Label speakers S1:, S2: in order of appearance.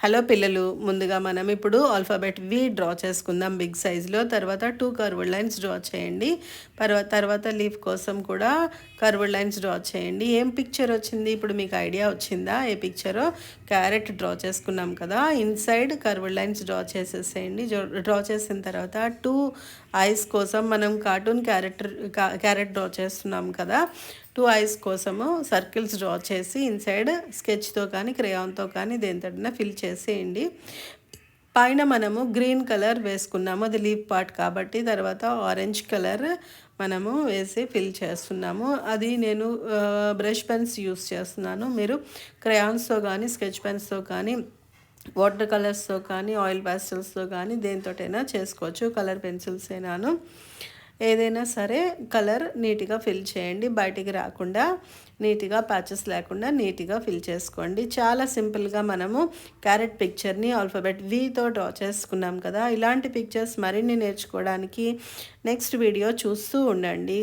S1: Hello పిల్లలు, ముందుగా మనం ఇప్పుడు ఆల్ఫాబెట్ వి డ్రా చేసుకుందాం బిగ్ సైజ్లో. తర్వాత 2 కర్వ్డ్ లైన్స్ డ్రా చేయండి. తర్వాత లీఫ్ కోసం కూడా కర్వ్డ్ లైన్స్ డ్రా చేయండి. ఏం పిక్చర్ వచ్చింది ఇప్పుడు మీకు ఐడియా వచ్చిందా? ఏ పిక్చరో? క్యారెట్ డ్రా చేసుకున్నాం కదా, ఇన్సైడ్ కర్వ్డ్ లైన్స్ డ్రా చేసేసేయండి. డ్రా చేసిన తర్వాత 2 ఐస్ కోసం మనం కార్టూన్ క్యారెట్ డ్రా చేస్తున్నాం కదా, 2 ఐస్ కోసము సర్కిల్స్ డ్రా చేసి ఇన్సైడ్ స్కెచ్తో కానీ క్రేయాన్తో కానీ దేనితోటైనా ఫిల్ చేసేయండి. పైన మనము గ్రీన్ కలర్ వేసుకున్నాము, అది లీఫ్ పార్ట్ కాబట్టి. తర్వాత ఆరెంజ్ కలర్ మనము వేసి ఫిల్ చేస్తున్నాము. అది నేను బ్రష్ పెన్స్ యూస్ చేస్తున్నాను. మీరు క్రేయాన్స్తో కానీ స్కెచ్ పెన్స్తో కానీ వాటర్ కలర్స్తో కానీ ఆయిల్ ప్యాస్టల్స్తో కానీ దేనితోటైనా చేసుకోవచ్చు. కలర్ పెన్సిల్స్ అయినాను ఏదైనా సరే కలర్ నీట్గా ఫిల్ చేయండి, బయటికి రాకుండా నీట్గా ప్యాచెస్ లేకుండా నీట్గా ఫిల్ చేసుకోండి. చాలా సింపుల్గా మనము క్యారెట్ పిక్చర్ని ఆల్ఫాబెట్ వితో డ్రా చేసుకున్నాం కదా. ఇలాంటి పిక్చర్స్ మరిన్ని నేర్చుకోవడానికి నెక్స్ట్ వీడియో చూస్తూ ఉండండి.